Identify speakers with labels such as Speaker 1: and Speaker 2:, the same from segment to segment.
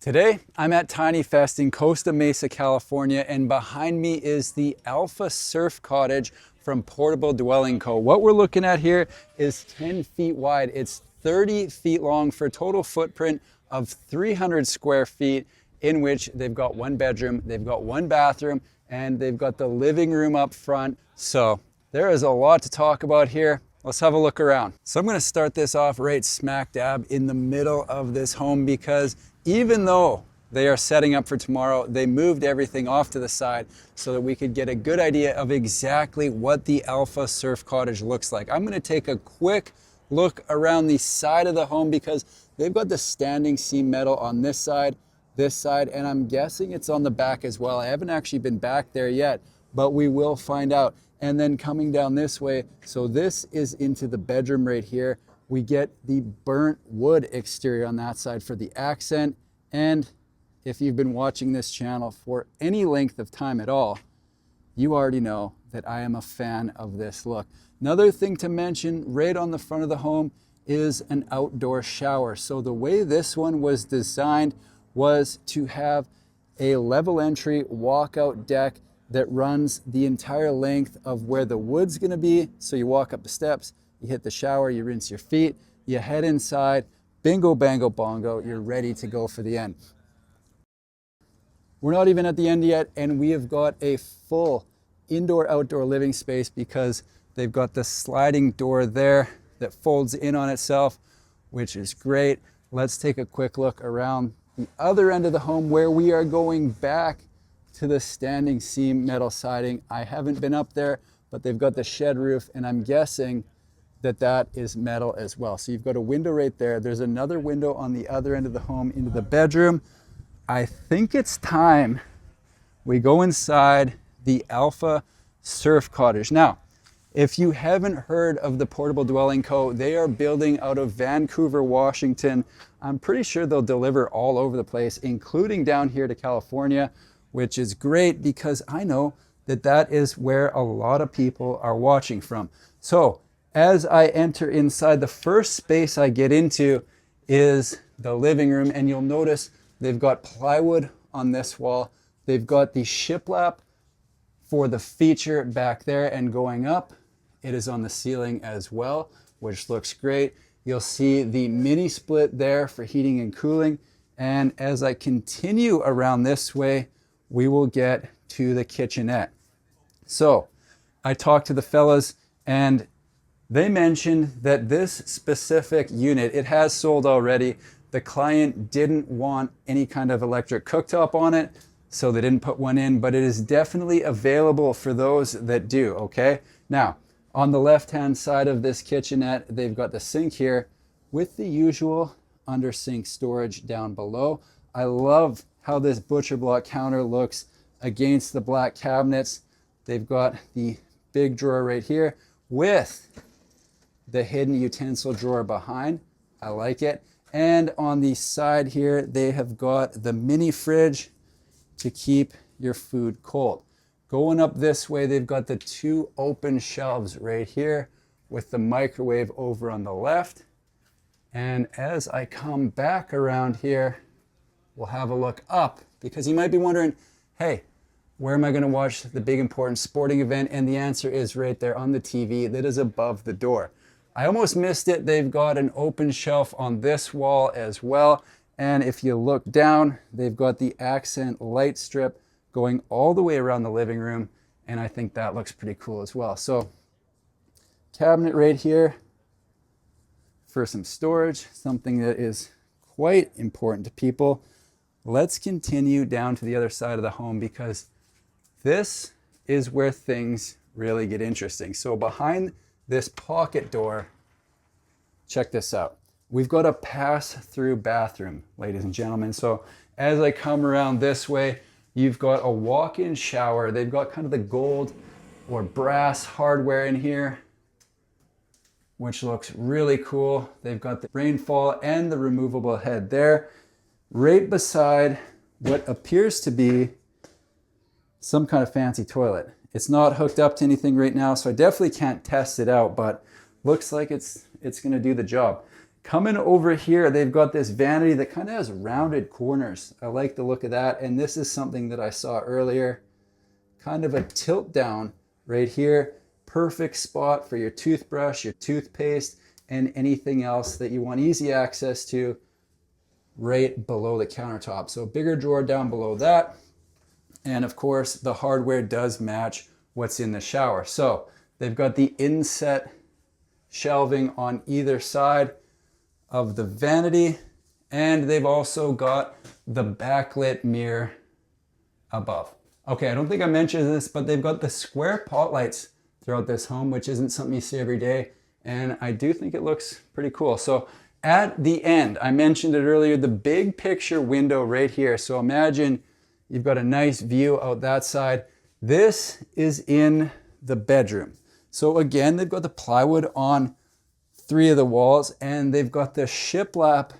Speaker 1: Today, I'm at Tiny Fest in Costa Mesa, California, and behind me is the Alpha Surf Cottage from Portable Dwelling Co. What we're looking at here is 10 feet wide. It's 30 feet long for a total footprint of 300 square feet, in which they've got one bedroom, they've got one bathroom, and they've got the living room up front. So there is a lot to talk about here. Let's have a look around. So I'm going to start this off right smack dab in the middle of this home, because even though they are setting up for tomorrow, they moved everything off to the side so that we could get a good idea of exactly what the Alpha Surf Cottage looks like. I'm going to take a quick look around the side of the home, because they've got the standing seam metal on this side, and I'm guessing it's on the back as well. I haven't actually been back there yet, but we will find out. And then coming down this way, so this is into the bedroom right here. We get the burnt wood exterior on that side for the accent. And if you've been watching this channel for any length of time at all, you already know that I am a fan of this look. Another thing to mention right on the front of the home is an outdoor shower. So the way this one was designed was to have a level entry walkout deck that runs the entire length of where the wood's gonna be. So you walk up the steps, you hit the shower, you rinse your feet, you head inside, bingo, bango, bongo, you're ready to go for the end. We're not even at the end yet, and we have got a full indoor-outdoor living space, because they've got the sliding door there that folds in on itself, which is great. Let's take a quick look around the other end of the home, where we are going back to the standing seam metal siding. I haven't been up there, but they've got the shed roof, and I'm guessing that that is metal as well. So you've got a window right there. There's another window on the other end of the home into the bedroom. I think it's time we go inside the Alpha Surf Cottage. Now, if you haven't heard of the Portable Dwelling Co., they are building out of Vancouver, Washington. I'm pretty sure they'll deliver all over the place, including down here to California, which is great, because I know that that is where a lot of people are watching from. So as I enter inside, the first space I get into is the living room, and you'll notice they've got plywood on this wall. They've got the shiplap for the feature back there, and going up, it is on the ceiling as well, which looks great. You'll see the mini split there for heating and cooling. And as I continue around this way, we will get to the kitchenette. So I talked to the fellas, and they mentioned that this specific unit, it has sold already. The client didn't want any kind of electric cooktop on it, so they didn't put one in, but it is definitely available for those that do, okay? Now, on the left-hand side of this kitchenette, they've got the sink here with the usual under sink storage down below. I love how this butcher block counter looks against the black cabinets. They've got the big drawer right here with the hidden utensil drawer behind. I like it. And on the side here, they have got the mini fridge to keep your food cold. Going up this way, they've got the two open shelves right here with the microwave over on the left. And as I come back around here, we'll have a look up, because you might be wondering, hey, where am I going to watch the big important sporting event? And the answer is right there on the TV that is above the door. I almost missed it. They've got an open shelf on this wall as well. And if you look down, they've got the accent light strip going all the way around the living room. And I think that looks pretty cool as well. So cabinet right here for some storage, something that is quite important to people. Let's continue down to the other side of the home, because this is where things really get interesting. So behind this pocket door, check this out. We've got a pass-through bathroom, ladies and gentlemen. So as I come around this way, you've got a walk-in shower. They've got kind of the gold or brass hardware in here, which looks really cool. They've got the rainfall and the removable head there, right beside what appears to be some kind of fancy toilet. It's not hooked up to anything right now, so I definitely can't test it out, but looks like it's gonna do the job. Coming over here, they've got this vanity that kind of has rounded corners. I like the look of that. And this is something that I saw earlier. Kind of a tilt down right here. Perfect spot for your toothbrush, your toothpaste, and anything else that you want easy access to right below the countertop. So a bigger drawer down below that. And of course, the hardware does match what's in the shower. So they've got the inset shelving on either side of the vanity, and they've also got the backlit mirror above. Okay, I don't think I mentioned this, but they've got the square pot lights throughout this home, which isn't something you see every day, and I do think it looks pretty cool. So at the end, I mentioned it earlier, the big picture window right here. So imagine you've got a nice view out that side. This is in the bedroom. So again, they've got the plywood on 3 of the walls, and they've got the shiplap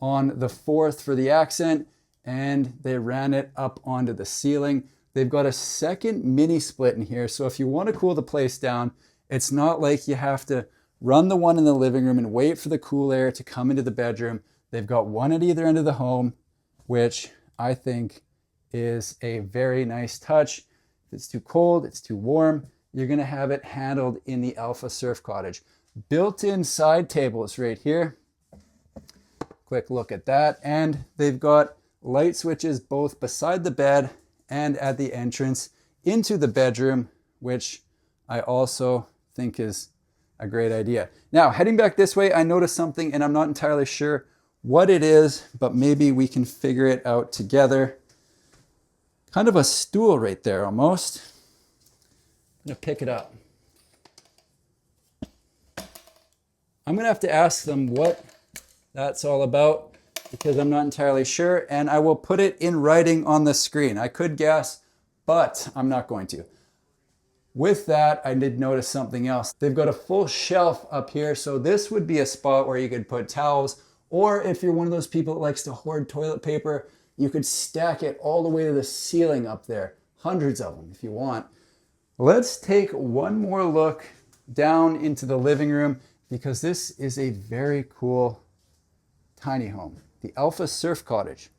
Speaker 1: on the 4th for the accent, and they ran it up onto the ceiling. They've got a second mini split in here, so if you want to cool the place down, it's not like you have to run the one in the living room and wait for the cool air to come into the bedroom. They've got one at either end of the home, which I think is a very nice touch. If it's too cold, it's too warm, you're going to have it handled in the Alpha Surf Cottage. Built-in side tables right here. Quick look at that. And they've got light switches both beside the bed and at the entrance into the bedroom, which I also think is a great idea. Now, heading back this way, I noticed something, and I'm not entirely sure what it is, but maybe we can figure it out together. Kind of a stool right there almost. I'm gonna pick it up. I'm gonna have to ask them what that's all about because I'm not entirely sure, and I will put it in writing on the screen. I could guess, but I'm not going to. With that, I did notice something else. They've got a full shelf up here, so this would be a spot where you could put towels, or if you're one of those people that likes to hoard toilet paper, you could stack it all the way to the ceiling up there. Hundreds of them if you want. Let's take one more look down into the living room because this is a very cool tiny home. The Alpha Surf Cottage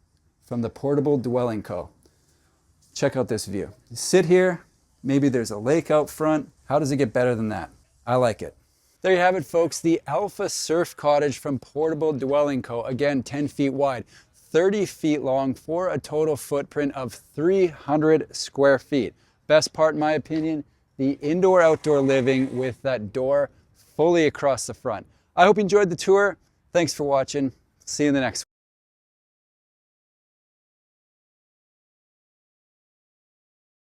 Speaker 1: from the Portable Dwelling Co. Check out this view. You sit here, maybe there's a lake out front. How does it get better than that? I like it. There you have it, folks. The Alpha Surf Cottage from Portable Dwelling Co. Again, 10 feet wide, 30 feet long for a total footprint of 300 square feet. Best part, in my opinion, the indoor-outdoor living with that door fully across the front. I hope you enjoyed the tour. Thanks for watching. See you in the next one.